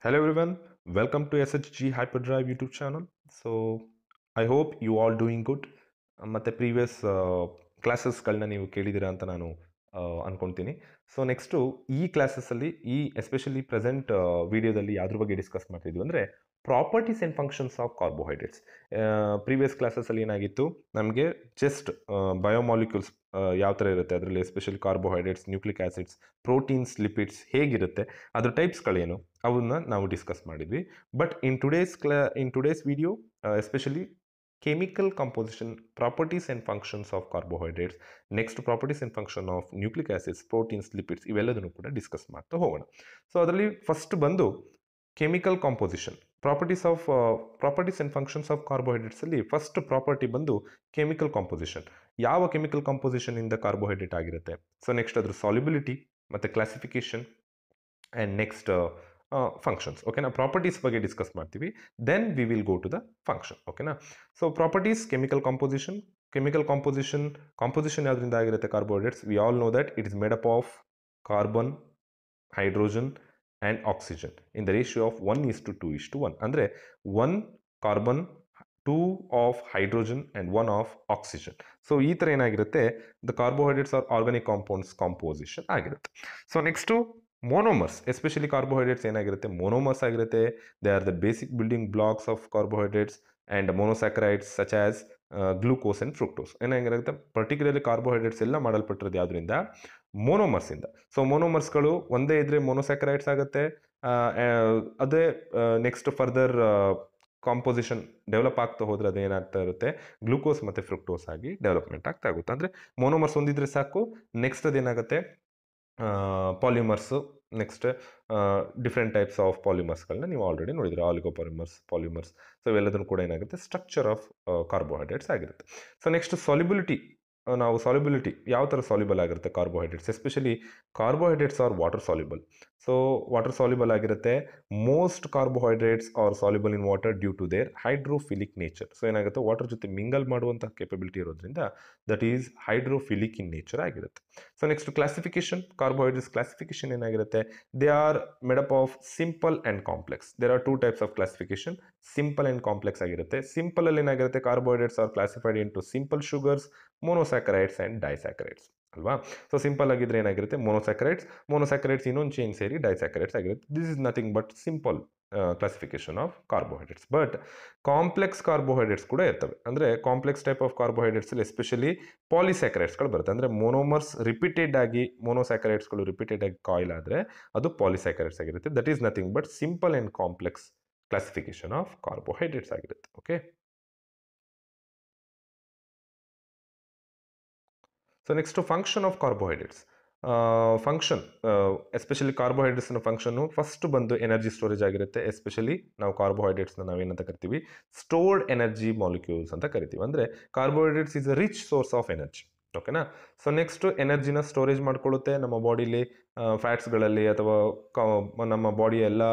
Hello everyone, welcome to SHG Hyperdrive YouTube channel. So I hope you all doing good. ಮತ್ತೆ previous ಕ್ಲಾಸಸ್ಗಳನ್ನ ನೀವು ಕೇಳಿದ್ದೀರಾ ಅಂತ ನಾನು ಅನ್ಕೊಳ್ತೀನಿ. ಸೊ ನೆಕ್ಸ್ಟು ಈ ಕ್ಲಾಸಸ್ಸಲ್ಲಿ ಎಸ್ಪೆಷಲಿ ಪ್ರೆಸೆಂಟ್ ವಿಡಿಯೋದಲ್ಲಿ ಯಾವ್ದ್ರ ಬಗ್ಗೆ ಡಿಸ್ಕಸ್ ಮಾಡ್ತಿದ್ವಿ ಅಂದರೆ properties and functions of carbohydrates. Previous ಕ್ಲಾಸಸ್ಸಲ್ಲಿ ಏನಾಗಿತ್ತು, ನಮಗೆ ಜಸ್ಟ್ ಬಯೋಮಾಲಿಕ್ಯೂಲ್ಸ್ ಯಾವ ಥರ ಇರುತ್ತೆ, ಅದರಲ್ಲಿ especially carbohydrates, nucleic acids, proteins, lipids ಹೇಗಿರುತ್ತೆ, ಅದ್ರ ಟೈಪ್ಸ್ಗಳೇನು ಅವನ್ನ ನಾವು ಡಿಸ್ಕಸ್ ಮಾಡಿದ್ವಿ. But in today's video especially chemical composition, properties and functions of carbohydrates, next properties and function of nucleic acids, proteins, lipids ಇವೆಲ್ಲದನ್ನು ಕೂಡ ಡಿಸ್ಕಸ್ ಮಾಡ್ತಾ ಹೋಗೋಣ. ಸೊ ಅದರಲ್ಲಿ ಫಸ್ಟ್ ಬಂದು chemical composition, properties and functions of carbohydrates ಅಲ್ಲಿ first property ಬಂದು chemical composition. ಯಾವ chemical composition ಇಂದ ಕಾರ್ಬೋಹೈಡ್ರೇಟ್ ಆಗಿರುತ್ತೆ, ಸೊ ನೆಕ್ಸ್ಟ್ ಅದ್ರ ಸಾಲ್ಯುಬಿಲಿಟಿ ಮತ್ತು ಕ್ಲಾಸಿಫಿಕೇಶನ್ ಆ್ಯಂಡ್ ನೆಕ್ಸ್ಟ್ ಫಂಕ್ಷನ್ಸ್. ಓಕೆನಾ, ಪ್ರಾಪರ್ಟೀಸ್ ಬಗ್ಗೆ ಡಿಸ್ಕಸ್ ಮಾಡ್ತೀವಿ, then we will go to the function. ಓಕೆನಾ, ಸೊ ಪ್ರಾಪರ್ಟೀಸ್, ಕೆಮಿಕಲ್ ಕಾಂಪೋಸಿಷನ್ ಯಾವುದರಿಂದ ಆಗಿರುತ್ತೆ carbohydrates? We all know that it is made up of carbon, hydrogen and oxygen in the ratio of 1:2:1. ಅಂದರೆ 1 carbon, 2 of hydrogen and 1 of oxygen. So ಈ ಥರ ಏನಾಗಿರುತ್ತೆ, the carbohydrates are organic compounds composition ಆಗಿರುತ್ತೆ. So next monomers, especially carbohydrates ಏನಾಗಿರುತ್ತೆ, monomers ಆಗಿರುತ್ತೆ. They are the basic building blocks of carbohydrates and monosaccharides such as glucose and fructose. ಏನಾಗಿರುತ್ತೆ, particularly carbohydrates ಎಲ್ಲ ಮಾಡಲ್ಪಟ್ಟಿರೋದು ಯಾವುದರಿಂದ? ಮೊನೋಮರ್ಸಿಂದ. ಸೊ ಮೊನೋಮರ್ಸ್ಗಳು ಒಂದೇ ಇದ್ರೆ ಮೊನೋಸ್ಯಾಕರೈಡ್ಸ್ ಆಗುತ್ತೆ. ಅದೇ ನೆಕ್ಸ್ಟ್ ಫರ್ದರ್ ಕಾಂಪೋಸಿಷನ್ ಡೆವಲಪ್ ಆಗ್ತಾ ಹೋದ್ರೆ ಅದೇನಾಗ್ತಾ ಇರುತ್ತೆ, ಗ್ಲೂಕೋಸ್ ಮತ್ತು ಫ್ರುಕ್ಟೋಸ್ ಆಗಿ ಡೆವಲಪ್ಮೆಂಟ್ ಆಗ್ತಾ ಆಗುತ್ತೆ. ಅಂದರೆ ಮೊನೋಮರ್ಸ್ ಒಂದಿದ್ರೆ ಸಾಕು, ನೆಕ್ಸ್ಟ್ ಅದೇನಾಗುತ್ತೆ polymers, next different types of ಪಾಲಿಮರ್ಸ್ಗಳನ್ನ ನೀವು ಆಲ್ರೆಡಿ ನೋಡಿದ್ರೆ, ಆಲಿಗೋಪಾಲಿಮರ್ಸ್, ಪಾಲಿಮರ್ಸ್. ಸೊ ಇವೆಲ್ಲದನ್ನು ಕೂಡ ಏನಾಗುತ್ತೆ, ಸ್ಟ್ರಕ್ಚರ್ ಆಫ್ ಕಾರ್ಬೋಹೈಡ್ರೇಟ್ಸ್ ಆಗಿರುತ್ತೆ. ಸೊ ನೆಕ್ಸ್ಟ್ ಸಾಲ್ಯುಬಿಲಿಟಿ, ನಾವು ಸಾಲ್ಯುಬಿಲಿಟಿ ಯಾವ ಥರ ಸಾಲ್ಯುಬಲ್ ಆಗಿರುತ್ತೆ carbohydrates? Especially carbohydrates are water soluble. So water soluble ಆಗಿರುತ್ತೆ. Most carbohydrates are soluble in water due to their hydrophilic nature. So ಏನಾಗುತ್ತೆ, ವಾಟರ್ ಜೊತೆ ಮಿಂಗಲ್ ಮಾಡುವಂಥ capability ಇರೋದ್ರಿಂದ that is hydrophilic in nature ಆಗಿರುತ್ತೆ. So next classification, carbohydrates classification ಏನಾಗಿರುತ್ತೆ, they are made up of simple and complex. There are 2 types of classification, simple and complex ಆಗಿರುತ್ತೆ. Simple ಅಲ್ಲಿ ಏನಾಗಿರುತ್ತೆ, carbohydrates are classified into simple sugars, monosaccharides and disaccharides ಅಲ್ವಾ. So simple ಆಗಿದ್ರೆ ಏನಾಗಿರುತ್ತೆ, ಮೊನೋಸ್ಯಾಕರೈಡ್ಸ್ ಇನ್ನೊಂದು chain ಸೇರಿ ಡೈಸ್ಯಾಕರೈಡ್ಸ್ ಆಗಿರುತ್ತೆ. This is nothing but simple classification of carbohydrates. But complex carbohydrates ಕೂಡ ಇರ್ತವೆ. ಅಂದರೆ ಕಾಂಪ್ಲೆಕ್ಸ್ ಟೈಪ್ ಆಫ್ ಕಾರ್ಬೋಹೈಡ್ರೇಟ್ಸಲ್ಲಿ ಎಸ್ಪೆಷಲಿ ಪಾಲಿಸ್ಯಾಕರೈಡ್ಸ್ಗಳು ಬರುತ್ತೆ. ಅಂದರೆ ಮೊನೋಮರ್ಸ್ ರಿಪೀಟೆಡ್ ಆಗಿ, ಮೊನೋಸ್ಯಾಕರೈಡ್ಸ್ಗಳು ರಿಪೀಟೆಡ್ ಆಗಿ ಕಾಯಿಲ್ ಆದರೆ ಅದು ಪಾಲಿಸ್ಯಾಕರೈಡ್ಸ್ ಆಗಿರುತ್ತೆ. That is nothing but simple and complex classification of carbohydrates ಆಗಿರುತ್ತೆ. Okay, so next function of carbohydrates. Function especially ಕಾರ್ಬೋಹೈಡ್ರೇಟ್ಸ್ನ ಫಂಕ್ಷನ್ನು ಫಸ್ಟ್ ಬಂದು ಎನರ್ಜಿ ಸ್ಟೋರೇಜ್ ಆಗಿರುತ್ತೆ. ಎಸ್ಪೆಷಲಿ ನಾವು ಕಾರ್ಬೋಹೈಡ್ರೇಟ್ಸ್ನ ನಾವೇನಂತ ಕರಿತೀವಿ, ಸ್ಟೋರ್ಡ್ ಎನರ್ಜಿ ಮಾಲಿಕ್ಯೂಲ್ಸ್ ಅಂತ ಕರಿತೀವಿ. ಅಂದರೆ carbohydrates is a rich source of energy. ಓಕೆನಾ. ಸೊ ನೆಕ್ಸ್ಟ್ ಎನರ್ಜಿನ ಸ್ಟೋರೇಜ್ ಮಾಡ್ಕೊಳ್ಳುತ್ತೆ ನಮ್ಮ ಬಾಡಿಲಿ, ಫ್ಯಾಟ್ಸ್ಗಳಲ್ಲಿ ಅಥವಾ ನಮ್ಮ ಬಾಡಿಯ ಎಲ್ಲ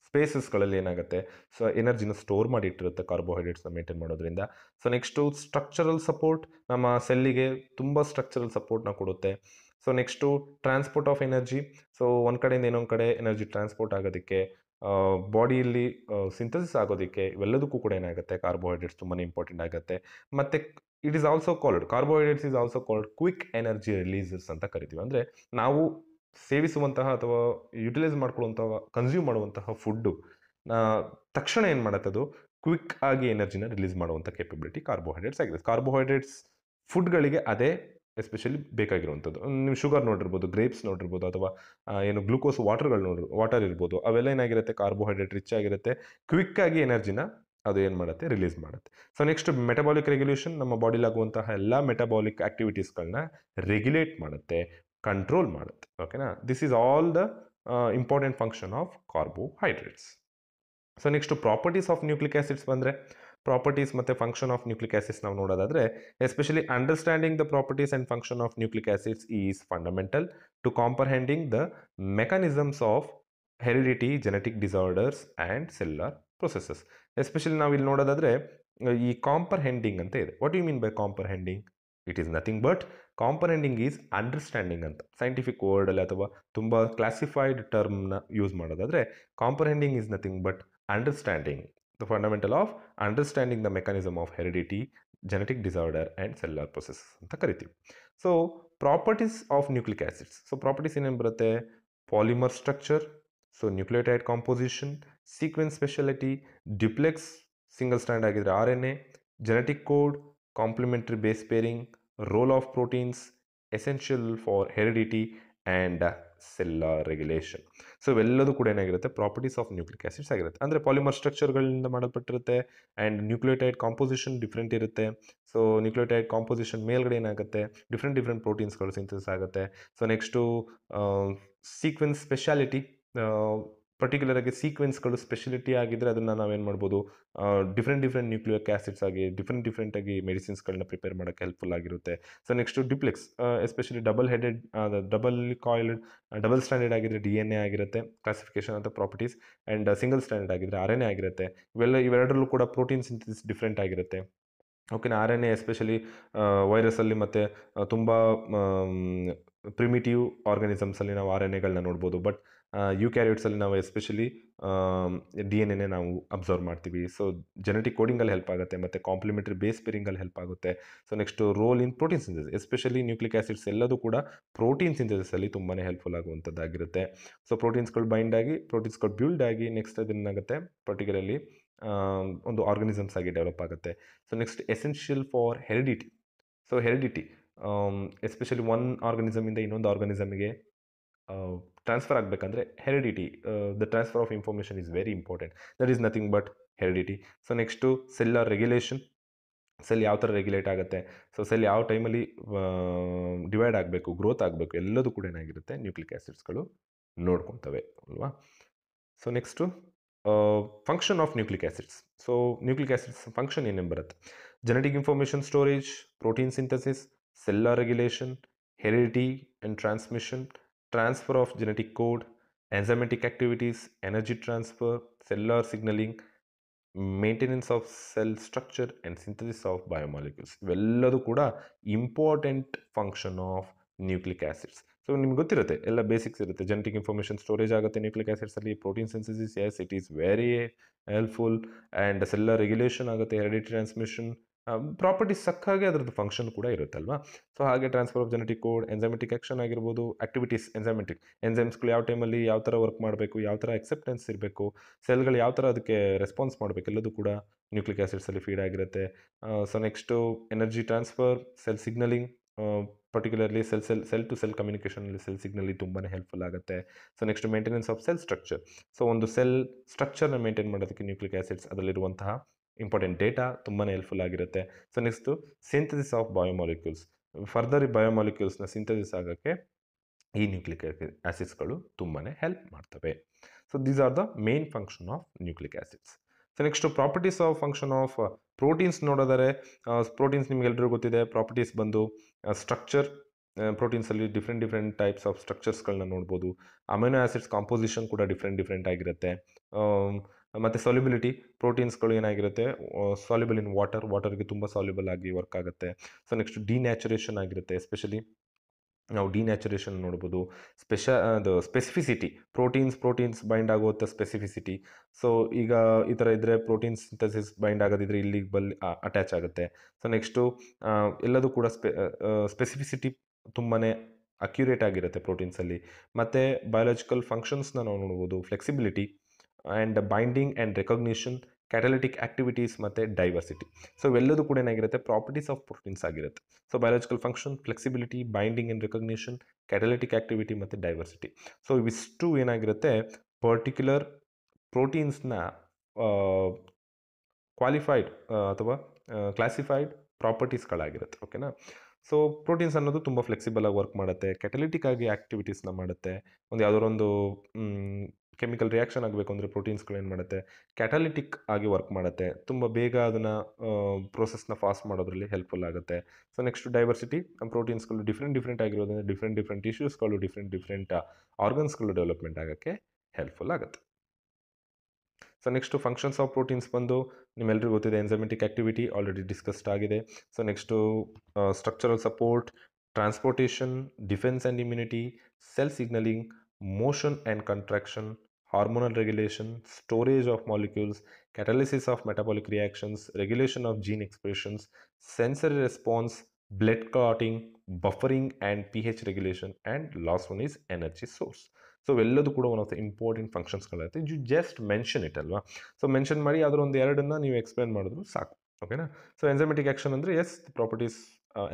ಸ್ಪೇಸಸ್ಗಳಲ್ಲಿ ಏನಾಗುತ್ತೆ, ಸೊ ಎನರ್ಜಿನ ಸ್ಟೋರ್ ಮಾಡಿ ಇಟ್ಟಿರುತ್ತೆ ಕಾರ್ಬೋಹೈಡ್ರೇಟ್ಸ್ನ ಮೇಂಟೈನ್ ಮಾಡೋದ್ರಿಂದ. ಸೊ ನೆಕ್ಸ್ಟು ಸ್ಟ್ರಕ್ಚರಲ್ ಸಪೋರ್ಟ್, ನಮ್ಮ ಸೆಲ್ಲಿಗೆ ತುಂಬ ಸ್ಟ್ರಕ್ಚರಲ್ ಸಪೋರ್ಟ್ನ ಕೊಡುತ್ತೆ. So next transport of energy. So ಒಂದು ಕಡೆಯಿಂದ ಇನ್ನೊಂದು ಕಡೆ ಎನರ್ಜಿ ಟ್ರಾನ್ಸ್ಪೋರ್ಟ್ ಆಗೋದಕ್ಕೆ, ಬಾಡಿಯಲ್ಲಿ ಸಿಂಥಸಿಸ್ ಆಗೋದಕ್ಕೆ, ಇವೆಲ್ಲದಕ್ಕೂ ಕೂಡ ಏನಾಗುತ್ತೆ, ಕಾರ್ಬೋಹೈಡ್ರೇಟ್ಸ್ ತುಂಬಾ ಇಂಪಾರ್ಟೆಂಟ್ ಆಗುತ್ತೆ. ಮತ್ತು it is also called, carbohydrates is also called quick energy releasers ಅಂತ ಕರಿತೀವಿ. ಅಂದರೆ ನಾವು ಸೇವಿಸುವಂತಹ ಅಥವಾ ಯುಟಿಲೈಸ್ ಮಾಡ್ಕೊಳ್ಳುವಂತಹ, ಕನ್ಸ್ಯೂಮ್ ಮಾಡುವಂತಹ ಫುಡ್ಡು ತಕ್ಷಣ ಏನು ಮಾಡುತ್ತೆ, ಅದು ಕ್ವಿಕ್ ಆಗಿ ಎನರ್ಜಿನ ರಿಲೀಸ್ ಮಾಡುವಂಥ ಕೇಪಬಿಲಿಟಿ ಕಾರ್ಬೋಹೈಡ್ರೇಟ್ಸ್ ಆಗಿದೆ. ಕಾರ್ಬೋಹೈಡ್ರೇಟ್ಸ್ ಫುಡ್ಗಳಿಗೆ ಅದೇ ಎಸ್ಪೆಷಲಿ ಬೇಕಾಗಿರುವಂಥದ್ದು. ನೀವು ಶುಗರ್ ನೋಡಿರ್ಬೋದು, ಗ್ರೇಪ್ಸ್ ನೋಡಿರ್ಬೋದು, ಅಥವಾ ಏನು ಗ್ಲೂಕೋಸ್ ವಾಟರ್ ಇರ್ಬೋದು, ಅವೆಲ್ಲ ಏನಾಗಿರುತ್ತೆ, ಕಾರ್ಬೋಹೈಡ್ರೇಟ್ ರಿಚ್ ಆಗಿರುತ್ತೆ. ಕ್ವಿಕ್ ಆಗಿ ಎನರ್ಜಿನ ಅದು ಏನು ಮಾಡುತ್ತೆ, ರಿಲೀಸ್ ಮಾಡುತ್ತೆ. ಸೊ ನೆಕ್ಸ್ಟ್ ಮೆಟಬಾಲಿಕ್ ರೆಗ್ಯುಲೇಷನ್, ನಮ್ಮ ಬಾಡಿಲಿ ಆಗುವಂತಹ ಎಲ್ಲ ಮೆಟಬಾಲಿಕ್ ಆಕ್ಟಿವಿಟೀಸ್ಗಳನ್ನ ರೆಗ್ಯುಲೇಟ್ ಮಾಡುತ್ತೆ, ಕಂಟ್ರೋಲ್ ಮಾಡುತ್ತೆ. ಓಕೆನಾ, this is all the important function of carbohydrates. So next properties of nucleic acids ಬಂದರೆ, ಪ್ರಾಪರ್ಟೀಸ್ ಮತ್ತು ಫಂಕ್ಷನ್ ಆಫ್ ನ್ಯೂಕ್ಲಿಕ್ ಆಸಿಡ್ಸ್ ನಾವು ನೋಡೋದಾದರೆ, especially understanding the properties and function of nucleic acids is fundamental to comprehending the mechanisms of heredity, genetic disorders and cellular processes. Especially ನಾವು ಇಲ್ಲಿ ನೋಡೋದಾದರೆ ಈ comprehending ಅಂತ ಇದೆ. What you mean by comprehending? It is nothing but comprehending is understanding ಅಂತ scientific ವರ್ಡಲ್ಲಿ ಅಥವಾ ತುಂಬ ಕ್ಲಾಸಿಫೈಡ್ ಟರ್ಮ್ನ ಯೂಸ್ ಮಾಡೋದಾದರೆ comprehending is nothing but understanding the fundamental of understanding the mechanism of heredity genetic disorder and cellular process ಅಂತ ಕರಿತೀವಿ. So properties of nucleic acids. So properties ಏನೇನು ಬರುತ್ತೆ? Polymer structure, so nucleotide composition, sequence speciality, duplex single stand ಆಗಿದ್ರೆ RNA, genetic code, complementary base pairing, role of proteins, essential for heredity and cellular regulation. So ಇವೆಲ್ಲದೂ ಕೂಡ ಏನಾಗಿರುತ್ತೆ? Properties of nucleic acids ಆಗಿರುತ್ತೆ. ಅಂದರೆ polymer ಸ್ಟ್ರಕ್ಚರ್ಗಳಿಂದ ಮಾಡಲ್ಪಟ್ಟಿರುತ್ತೆ and nucleotide composition different ಇರುತ್ತೆ. So nucleotide composition ಮೇಲ್ಗಡೆ ಏನಾಗುತ್ತೆ? ಡಿಫ್ರೆಂಟ್ ಪ್ರೋಟೀನ್ಸ್ಗಳು ಸಿಂಥಸಿಸ್ ಆಗುತ್ತೆ. So next sequence speciality, particular ಆಗಿ ಸೀಕ್ವೆನ್ಸ್ಗಳು ಸ್ಪೆಷಲಿಟಿ ಆಗಿದ್ದರೆ ಅದನ್ನು ನಾವೇನು ಮಾಡ್ಬೋದು? ಡಿಫ್ರೆಂಟ್ ನ್ಯೂಕ್ಲಿಯಿಕ್ ಆ್ಯಸಿಡ್ಸ್ ಆಗಿ ಡಿಫ್ರೆಂಟ್ ಆಗಿ ಮೆಡಿಸಿನ್ಸ್ಗಳನ್ನ ಪ್ರಿಪೇರ್ ಮಾಡೋಕ್ಕೆ ಹೆಲ್ಪ್ಫುಲ್ ಆಗಿರುತ್ತೆ. So next duplex, especially double headed, double coiled, double standard ಆಗಿದ್ರೆ DNA ಆಗಿರುತ್ತೆ ಕ್ಲಾಸಿಫಿಕೇಶನ್ ಅಂತ ಪ್ರಾಪರ್ಟೀಸ್, ಆ್ಯಂಡ್ ಸಿಂಗಲ್ ಸ್ಟ್ಯಾಂಡರ್ಡ್ ಆಗಿದ್ರೆ RNA ಆಗಿರುತ್ತೆ. ಇವೆರಡರಲ್ಲೂ ಕೂಡ ಪ್ರೋಟೀನ್ ಸಿಂಥಸಿಸ್ ಡಿಫ್ರೆಂಟ್ ಆಗಿರುತ್ತೆ. ಓಕೆನಾ? RNA ಎಸ್ಪೆಷಲಿ ವೈರಸಲ್ಲಿ ಮತ್ತು ತುಂಬ ಪ್ರಿಮಿಟಿವ್ ಆರ್ಗನಿಸಮ್ಸಲ್ಲಿ ನಾವು RNAಗಳನ್ನ ನೋಡ್ಬೋದು. ಬಟ್ ಯುಕ್ಯಾರಿಯೋಟ್ಸಲ್ಲಿ ನಾವು ಎಸ್ಪೆಷಲಿ DNA ನಾವು ಅಬ್ಸರ್ವ್ ಮಾಡ್ತೀವಿ. ಸೊ ಜೆನೆಟಿಕ್ ಕೋಡಿಂಗಲ್ಲಿ ಹೆಲ್ಪ್ ಆಗುತ್ತೆ ಮತ್ತು ಕಾಂಪ್ಲಿಮೆಂಟರಿ ಬೇಸ್ ಪೇರಿಂಗಲ್ಲಿ ಹೆಲ್ಪ್ ಆಗುತ್ತೆ. So next role in protein synthesis, especially nucleic acids ಎಲ್ಲದೂ ಕೂಡ ಪ್ರೋಟೀನ್ ಸಿಂಥಸಿಸಲ್ಲಿ ತುಂಬಾ ಹೆಲ್ಪ್ಫುಲ್ ಆಗುವಂಥದ್ದಾಗಿರುತ್ತೆ. ಸೊ ಪ್ರೋಟೀನ್ಸ್ಗಳು ಬೈಂಡ್ ಆಗಿ, ಪ್ರೋಟೀನ್ಸ್ಗಳು ಬಿಲ್ಡ್ ಆಗಿ ನೆಕ್ಸ್ಟ್ ಅದೇನಾಗುತ್ತೆ? ಪರ್ಟಿಕ್ಯುಲರ್ಲಿ ಒಂದು ಆರ್ಗನಿಸಮ್ಸ್ ಆಗಿ ಡೆವಲಪ್ ಆಗುತ್ತೆ. So next essential for heredity. So heredity especially one ಆರ್ಗನಿಸಮಿಂದ ಇನ್ನೊಂದು ಆರ್ಗನಿಸಮಿಗೆ ಟ್ರಾನ್ಸ್ಫರ್ ಆಗಬೇಕಂದ್ರೆ heredity, the transfer of information is very important. That is nothing but heredity. So next cellular regulation, cell ಯಾವ ಥರ regulate ಆಗುತ್ತೆ, so cell ಯಾವ ಟೈಮಲ್ಲಿ divide ಆಗಬೇಕು, ಗ್ರೋತ್ ಆಗಬೇಕು, ಎಲ್ಲದೂ ಕೂಡ ಏನಾಗಿರುತ್ತೆ? ನ್ಯೂಕ್ಲಿಕ್ ಆ್ಯಸಿಡ್ಸ್ಗಳು ನೋಡ್ಕೊತವೆ ಅಲ್ವಾ? So next function of nucleic acids. So nucleic acids function ಏನೇನು ಬರುತ್ತೆ? Genetic information storage, protein synthesis, cellular regulation, heredity and transmission, transfer of genetic code, enzymatic activities, energy transfer, cellular signaling, maintenance of cell structure and synthesis of biomolecules. ಇವೆಲ್ಲದೂ ಕೂಡ important function of nucleic acids. So ನಿಮ್ಗೆ ಗೊತ್ತಿರುತ್ತೆ, ಎಲ್ಲ basics ಇರುತ್ತೆ. Genetic information storage ಆಗುತ್ತೆ nucleic ಆ್ಯಸಿಡ್ಸಲ್ಲಿ, protein synthesis, as it is very helpful, and cellular regulation ಆಗುತ್ತೆ, heredity transmission, properties ಸಕ್ಕಾಗಿ ಅದರದ್ದು ಫಂಕ್ಷನ್ ಕೂಡ ಇರುತ್ತಲ್ವಾ? ಸೊ ಹಾಗೆ transfer of genetic code, enzymatic action ಆಗಿರ್ಬೋದು, ಆಕ್ಟಿವಿಟೀಸ್ ಎಂಜೈಮ್ಸ್ಗಳು ಯಾವ ಟೈಮಲ್ಲಿ ಯಾವ ಥರ ವರ್ಕ್ ಮಾಡಬೇಕು, ಯಾವ ಥರ ಅಕ್ಸೆಪ್ಟೆನ್ಸ್ ಇರಬೇಕು, ಸೆಲ್ಗಳು ಯಾವ ಥರ ಅದಕ್ಕೆ ರೆಸ್ಪಾನ್ಸ್ ಮಾಡಬೇಕು, ಎಲ್ಲದೂ ಕೂಡ ನ್ಯೂಕ್ಲಿಕ್ ಆ್ಯಸಿಡ್ಸಲ್ಲಿ ಫೀಡ್ ಆಗಿರುತ್ತೆ. So next energy transfer, cell signalling, particularly cell to cell ಕಮ್ಯುನಿಕೇಷನಲ್ಲಿ ಸೆಲ್ ಸಿಗ್ನಲಿ ತುಂಬಾ ಹೆಲ್ಪ್ಫುಲ್ ಆಗುತ್ತೆ. So next maintenance of cell structure. So ಒಂದು ಸೆಲ್ ಸ್ಟ್ರಕ್ಚರ್ನ ಮೇಂಟೈನ್ ಮಾಡೋದಕ್ಕೆ ನ್ಯೂಕ್ಲಿಕ್ ಆ್ಯಸಿಡ್ಸ್ ಅದರಲ್ಲಿರುವಂತಹ ಇಂಪಾರ್ಟೆಂಟ್ ಡೇಟಾ ತುಂಬಾ ಹೆಲ್ಪ್ಫುಲ್ ಆಗಿರುತ್ತೆ. So next synthesis of biomolecules. Further ಈ ಬಯೋಮಾಲಿಕ್ಯೂಲ್ಸ್ನ ಸಿಂಥಸಿಸ್ ಆಗೋಕ್ಕೆ ಈ ನ್ಯೂಕ್ಲಿಕ್ ಆ್ಯಸಿಡ್ಸ್ಗಳು ತುಂಬಾ ಹೆಲ್ಪ್ ಮಾಡ್ತವೆ. So these are the main function of nucleic acids. So next properties of function of proteins ನೋಡೋದಾರೆ, ಪ್ರೋಟೀನ್ಸ್ ನಿಮಗೆಲ್ಲರಿಗೂ ಗೊತ್ತಿದೆ. ಪ್ರಾಪರ್ಟೀಸ್ ಬಂದು ಸ್ಟ್ರಕ್ಚರ್, ಪ್ರೋಟೀನ್ಸಲ್ಲಿ ಡಿಫ್ರೆಂಟ್ ಟೈಪ್ಸ್ ಆಫ್ ಸ್ಟ್ರಕ್ಚರ್ಸ್ಗಳನ್ನ ನೋಡ್ಬೋದು. ಅಮೈನೋ ಆ್ಯಸಿಡ್ಸ್ ಕಾಂಪೋಸಿಷನ್ ಕೂಡ ಡಿಫ್ರೆಂಟ್ ಆಗಿರುತ್ತೆ. ಮತ್ತು ಸಾಲ್ಯುಬಿಲಿಟಿ, ಪ್ರೋಟೀನ್ಸ್ಗಳು ಏನಾಗಿರುತ್ತೆ? ಸಾಲ್ಯುಬಲ್ ಇನ್ ವಾಟರ್ಗೆ ತುಂಬ ಸಾಲ್ಯುಬಲ್ ಆಗಿ ವರ್ಕ್ ಆಗುತ್ತೆ. ಸೊ ನೆಕ್ಸ್ಟ್ ಡಿನ್ಯಾಚುರೇಷನ್ ಆಗಿರುತ್ತೆ. ಎಸ್ಪೆಷಲಿ ನಾವು ಡಿನ್ಯಾಚುರೇಷನ್ ನೋಡ್ಬೋದು. ಅದು ಸ್ಪೆಸಿಫಿಸಿಟಿ, ಪ್ರೋಟೀನ್ಸ್ ಬೈಂಡ್ ಆಗುವಂಥ ಸ್ಪೆಸಿಫಿಸಿಟಿ. ಸೊ ಈಗ ಈ ಥರ ಇದ್ದರೆ ಪ್ರೋಟೀನ್ ಸಿಂಥಸಿಸ್ ಬೈಂಡ್ ಆಗೋದಿದ್ರೆ ಇಲ್ಲಿಗೆ ಅಟ್ಯಾಚ್ ಆಗುತ್ತೆ. ಸೊ ನೆಕ್ಸ್ಟು ಎಲ್ಲದೂ ಕೂಡ ಸ್ಪೆಸಿಫಿಸಿಟಿ ತುಂಬಾ ಅಕ್ಯುರೇಟ್ ಆಗಿರುತ್ತೆ ಪ್ರೋಟೀನ್ಸಲ್ಲಿ. ಮತ್ತು ಬಯೋಲಾಜಿಕಲ್ ಫಂಕ್ಷನ್ಸ್ನ ನಾವು ನೋಡ್ಬೋದು. Flexibility and binding and recognition, catalytic activities ಮತ್ತು ಡೈವರ್ಸಿಟಿ. ಸೊ ಇವೆಲ್ಲದೂ ಕೂಡ ಏನಾಗಿರುತ್ತೆ? ಪ್ರಾಪರ್ಟೀಸ್ ಆಫ್ ಪ್ರೋಟೀನ್ಸ್ ಆಗಿರುತ್ತೆ. So biological function, flexibility, binding and recognition, catalytic activity ಮತ್ತು ಡೈವರ್ಸಿಟಿ. ಸೊ ಇವಿಷ್ಟು ಏನಾಗಿರುತ್ತೆ? ಪರ್ಟಿಕ್ಯುಲರ್ ಪ್ರೋಟೀನ್ಸ್ನ ಕ್ವಾಲಿಫೈಡ್ ಅಥವಾ ಕ್ಲಾಸಿಫೈಡ್ ಪ್ರಾಪರ್ಟೀಸ್ಗಳಾಗಿರುತ್ತೆ. ಓಕೆನಾ? ಸೊ ಪ್ರೋಟೀನ್ಸ್ ಅನ್ನೋದು ತುಂಬ ಫ್ಲೆಕ್ಸಿಬಲ್ ಆಗಿ ವರ್ಕ್ ಮಾಡುತ್ತೆ, ಕೆಟಲಿಟಿಕ್ ಆಗಿ ಆ್ಯಕ್ಟಿವಿಟೀಸ್ನ ಮಾಡುತ್ತೆ. ಒಂದು ಯಾವುದೋ ಕೆಮಿಕಲ್ ರಿಯಾಕ್ಷನ್ ಆಗಬೇಕು ಅಂದರೆ ಪ್ರೋಟೀನ್ಸ್ಗಳು ಏನು ಮಾಡುತ್ತೆ? ಕ್ಯಾಟಲಿಟಿಕ್ ಆಗಿ ವರ್ಕ್ ಮಾಡುತ್ತೆ. ತುಂಬ ಬೇಗ ಅದನ್ನು ಪ್ರೋಸೆಸ್ನ ಫಾಸ್ಟ್ ಮಾಡೋದ್ರಲ್ಲಿ ಹೆಲ್ಪ್ಫುಲ್ ಆಗುತ್ತೆ. ಸೊ ನೆಕ್ಸ್ಟ್ ಡೈವರ್ಸಿಟಿ, ಪ್ರೋಟೀನ್ಸ್ಗಳು ಡಿಫ್ರೆಂಟ್ ಆಗಿರೋದ್ರಿಂದ ಡಿಫ್ರೆಂಟ್ ಟಿಶ್ಯೂಸ್ಗಳು, ಡಿಫ್ರೆಂಟ್ ಆರ್ಗನ್ಸ್ಗಳು ಡೆವಲಪ್ಮೆಂಟ್ ಆಗೋಕ್ಕೆ ಹೆಲ್ಪ್ಫುಲ್ ಆಗುತ್ತೆ. So next functions of proteins ಬಂದು ನಿಮ್ಮೆಲ್ಲರಿಗೂ ಗೊತ್ತಿದೆ. ಎಂಜೈಮೆಟಿಕ್ ಆಕ್ಟಿವಿಟಿ ಆಲ್ರೆಡಿ ಡಿಸ್ಕಸ್ಡ್ ಆಗಿದೆ. So next structural support, transportation, defense and immunity, cell signaling, motion and contraction, hormonal regulation, storage of molecules, catalysis of metabolic reactions, regulation of gene expressions, sensory response, blood clotting, buffering and pH regulation, and last one is energy source. So ಎಲ್ಲದೂ ಕೂಡ one of the important ಫಂಕ್ಷನ್ಸ್ಗಳಿರುತ್ತೆ. You just mention it ಅಲ್ವಾ. So mention ಮಾಡಿ ಅದರ ಒಂದು ಎರಡನ್ನ ನೀವು explain ಮಾಡಿದ್ರು ಸಾಕು. ಓಕೆನಾ. ಸೊ ಎಂಜೈಮೆಟಿಕ್ ಆ್ಯಕ್ಷನ್ ಅಂದರೆ ಎಸ್ ಪ್ರಾಪರ್ಟೀಸ್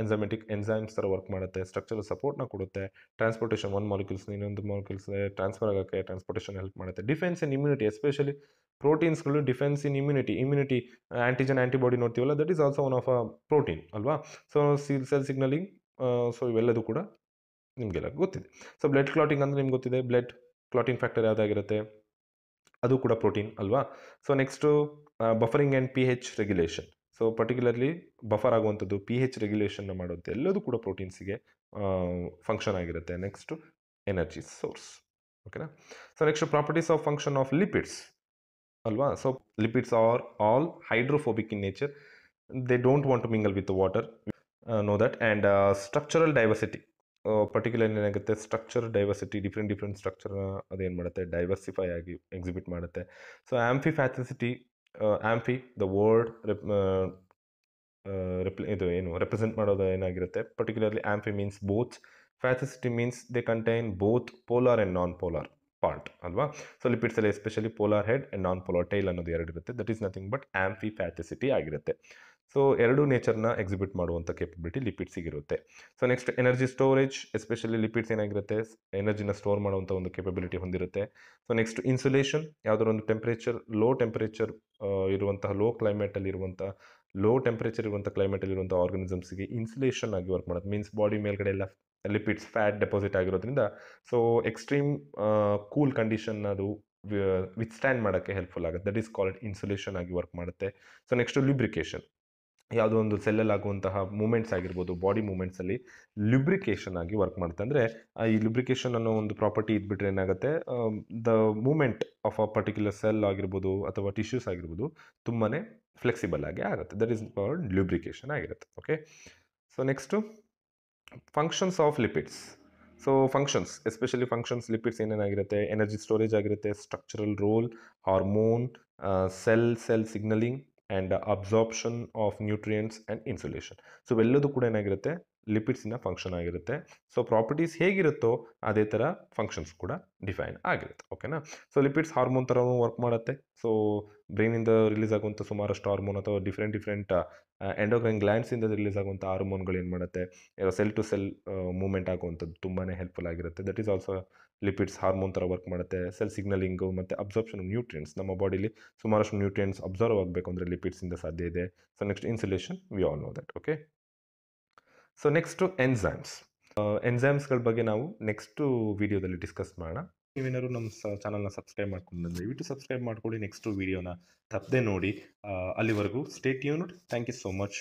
ಎಂಜೈಮೆಟಿಕ್ ಎನ್ಸೈಮ್ಸ್ ಥರ ವರ್ಕ್ ಮಾಡುತ್ತೆ, ಸ್ಟ್ರಕ್ಚರಲ್ ಸಪೋರ್ಟ್ನ ಕೊಡುತ್ತೆ, ಟ್ರಾನ್ಸ್ಪೋರ್ಟೇಷನ್ ಒಂದು ಮಾಲಿಕ್ಯೂಲ್ಸ್ ಇನ್ನೊಂದು ಮಾಲಿಕ್ಯೂಲ್ಸ್ ಟ್ರಾನ್ಸ್ಫರ್ ಆಗೋಕ್ಕೆ ಟ್ರಾನ್ಸ್ಪೋರ್ಟೇಷನ್ ಹೆಲ್ಪ್ ಮಾಡುತ್ತೆ, ಡಿಫೆನ್ಸ್ ಇನ್ ಇಮ್ಯುನಿಟಿ ಎಸ್ಪೆಷಲಿ ಪ್ರೋಟೀನ್ಸ್ಗಳು defence in immunity antigen antibody ನೋಡ್ತೀವಲ್ಲ that is also one of a protein ಅಲ್ವಾ. ಸೊ ಸೆಲ್ ಸಿಗ್ನಲಿಂಗ್, ಸೊ ಇವೆಲ್ಲದೂ ಕೂಡ ನಿಮಗೆಲ್ಲ ಗೊತ್ತಿದೆ. ಸೊ ಬ್ಲಡ್ ಕ್ಲಾಟಿಂಗ್ ಅಂದರೆ ನಿಮ್ಗೆ ಗೊತ್ತಿದೆ, ಬ್ಲಡ್ ಕ್ಲಾಟಿಂಗ್ ಫ್ಯಾಕ್ಟರ್ ಯಾವುದಾಗಿರುತ್ತೆ ಅದು ಕೂಡ ಪ್ರೋಟೀನ್ ಅಲ್ವಾ. So next buffering and P H regulation. So particularly buffer ಆಗುವಂಥದ್ದು, ಪಿ ಹೆಚ್ ರೆಗ್ಯುಲೇಷನ್ನ ಮಾಡೋದು ಎಲ್ಲದೂ ಕೂಡ ಪ್ರೋಟೀನ್ಸಿಗೆ ಫಂಕ್ಷನ್ ಆಗಿರುತ್ತೆ. Next energy source. ಓಕೆನಾ. So next properties of function of lipids ಅಲ್ವಾ. So lipids are all hydrophobic in nature, they don't want to mingle with water, know that. And structural diversity, particularly ಏನಾಗುತ್ತೆ structure diversity, different ಸ್ಟ್ರಕ್ಚರ್ನ ಅದೇನು ಮಾಡುತ್ತೆ diversify ಆಗಿ exhibit ಮಾಡುತ್ತೆ. So amphipathicity, amphi the word ಇದು ಏನು represent ಮಾಡೋದು ಏನಾಗಿರುತ್ತೆ, particularly amphi means both, pathicity means they contain both polar and non polar part ಅಲ್ವಾ. ಸೊ ಲಿಪಿಡ್ಸಲ್ಲಿ especially polar head and non polar tail ಅನ್ನೋದು ಎರಡು ಇರುತ್ತೆ. That is nothing but amphipathicity ಆಗಿರುತ್ತೆ. ಸೊ ಎರಡೂ ನೇಚರ್ನ ಎಕ್ಸಿಬಿಟ್ ಮಾಡುವಂಥ ಕೇಪಬಿಲಿಟಿ ಲಿಪಿಡ್ಸಿಗಿರುತ್ತೆ. So next energy storage, especially lipids ಏನಾಗಿರುತ್ತೆ ಎನರ್ಜಿನ ಸ್ಟೋರ್ ಮಾಡುವಂಥ ಒಂದು ಕೇಪಬಿಲಿಟಿ ಹೊಂದಿರುತ್ತೆ. ಸೊ ನೆಕ್ಸ್ಟ್ ಇನ್ಸುಲೇಷನ್, ಯಾವುದಾದ್ರು ಒಂದು ಟೆಂಪ್ರೇಚರ್ ಲೋ ಟೆಂಪ್ರೇಚರ್ ಇರುವಂತಹ ಲೋ ಟೆಂಪ್ರೇಚರ್ ಇರುವಂಥ ಕ್ಲೈಮೇಟಲ್ಲಿರುವಂಥ ಆರ್ಗನಿಸಮ್ಸ್ಗೆ ಇನ್ಸುಲೇಷನ್ ಆಗಿ ವರ್ಕ್ ಮಾಡೋದು. ಮೀನ್ಸ್ ಬಾಡಿ ಮೇಲ್ಗಡೆ ಎಲ್ಲ ಲಿಪಿಡ್ಸ್ ಫ್ಯಾಟ್ ಡೆಪಾಸಿಟ್ ಆಗಿರೋದ್ರಿಂದ ಸೊ ಎಕ್ಸ್ಟ್ರೀಮ್ ಕೂಲ್ ಕಂಡೀಷನ್ ಅದು ವಿತ್ಸ್ಟ್ಯಾಂಡ್ ಮಾಡೋಕ್ಕೆ ಹೆಲ್ಪ್ಫುಲ್ ಆಗುತ್ತೆ. ದಟ್ ಈಸ್ ಕಾಲ್ಡ್ ಇನ್ಸುಲೇಷನ್ ಆಗಿ ವರ್ಕ್ ಮಾಡುತ್ತೆ. ಸೊ ನೆಕ್ಸ್ಟ್ ಲ್ಯೂಬ್ರಿಕೇಷನ್, ಯಾವುದೋ ಒಂದು ಸೆಲ್ಲಲ್ಲಿ ಆಗುವಂತಹ ಮೂಮೆಂಟ್ಸ್ ಆಗಿರ್ಬೋದು, ಬಾಡಿ ಮೂಮೆಂಟ್ಸಲ್ಲಿ ಲ್ಯೂಬ್ರಿಕೇಷನ್ ಆಗಿ ವರ್ಕ್ ಮಾಡುತ್ತೆ. ಅಂದರೆ ಈ ಲ್ಯೂಬ್ರಿಕೇಷನ್ ಅನ್ನೋ ಒಂದು ಪ್ರಾಪರ್ಟಿ ಇದ್ಬಿಟ್ರೆ ಏನಾಗುತ್ತೆ, the movement of a particular cell ಆಗಿರ್ಬೋದು ಅಥವಾ ಟಿಶ್ಯೂಸ್ ಆಗಿರ್ಬೋದು ತುಂಬಾ ಫ್ಲೆಕ್ಸಿಬಲ್ ಆಗಿ ಆಗುತ್ತೆ. ದಟ್ ಈಸ್ ಕಾಲ್ಡ್ ಲ್ಯೂಬ್ರಿಕೇಷನ್ ಆಗಿರುತ್ತೆ. Okay. So next functions of lipids. So functions, especially functions lipids ಏನೇನಾಗಿರುತ್ತೆ, ಎನರ್ಜಿ ಸ್ಟೋರೇಜ್ ಆಗಿರುತ್ತೆ, structural role, hormone, cell signalling and absorption of nutrients and insulation. So ಇವೆಲ್ಲದೂ ಕೂಡ ಏನಾಗಿರುತ್ತೆ ಲಿಪಿಡ್ಸಿನ ಫಂಕ್ಷನ್ ಆಗಿರುತ್ತೆ. ಸೊ ಪ್ರಾಪರ್ಟೀಸ್ ಹೇಗಿರುತ್ತೋ ಅದೇ ಥರ ಫಂಕ್ಷನ್ಸ್ ಕೂಡ ಡಿಫೈನ್ ಆಗಿರುತ್ತೆ. ಓಕೆನಾ. ಸೊ ಲಿಪಿಡ್ಸ್ ಹಾರ್ಮೋನ್ ಥರನೂ ವರ್ಕ್ ಮಾಡುತ್ತೆ. ಸೊ ಬ್ರೈನಿಂದ ರಿಲೀಸ್ ಆಗುವಂಥ ಸುಮಾರಷ್ಟು ಹಾರ್ಮೋನ್ ಅಥವಾ ಡಿಫ್ರೆಂಟ್ ಎಂಡೋಕ್ರೈನ್ ಗ್ಲ್ಯಾಂಡ್ಸಿಂದ ರಿಲೀಸ್ ಆಗುವಂಥ ಹಾರ್ಮೋನ್ಗಳು ಏನು ಮಾಡುತ್ತೆ ಸೆಲ್ ಟು ಸೆಲ್ ಮೂವ್ಮೆಂಟ್ ಆಗುವಂಥದ್ದು ತುಂಬಾ ಹೆಲ್ಪ್ಫುಲ್ ಆಗಿರುತ್ತೆ. That is also lipids hormone ಥರ ವರ್ಕ್ ಮಾಡುತ್ತೆ. ಸೆಲ್ ಸಿಗ್ನಲಿಂಗು ಮತ್ತು ಅಬ್ಸಾರ್ಪ್ಷನ್ ಆಫ್ ನ್ಯೂಟ್ರಿಯೆಂಟ್ಸ್, ನಮ್ಮ ಬಾಡಿಲಿ ಸುಮಾರಷ್ಟು ನ್ಯೂಟ್ರಿಯೆಂಟ್ಸ್ ಅಬ್ಸರ್ವ್ ಆಗಬೇಕು ಅಂದರೆ ಲಿಪಿಡ್ಸಿಂದ ಸಾಧ್ಯ ಇದೆ. So next insulation, we all know that. Okay. So next ಎನ್ಸೈಮ್ಸ್ಗಳ ಬಗ್ಗೆ ನಾವು ನೆಕ್ಸ್ಟು ವಿಡಿಯೋದಲ್ಲಿ ಡಿಸ್ಕಸ್ ಮಾಡೋಣ. ನೀವೇನಾದ್ರು ನಮ್ಮ ಚಾನಲ್ನ ಸಬ್ಸ್ಕ್ರೈಬ್ ಮಾಡ್ಕೊಂಡು ದಯವಿಟ್ಟು ಸಬ್ಸ್ಕ್ರೈಬ್ ಮಾಡ್ಕೊಳ್ಳಿ, ನೆಕ್ಸ್ಟು ವಿಡಿಯೋನ ತಪ್ಪದೆ ನೋಡಿ. ಅಲ್ಲಿವರೆಗೂ stay tuned. Thank you so much.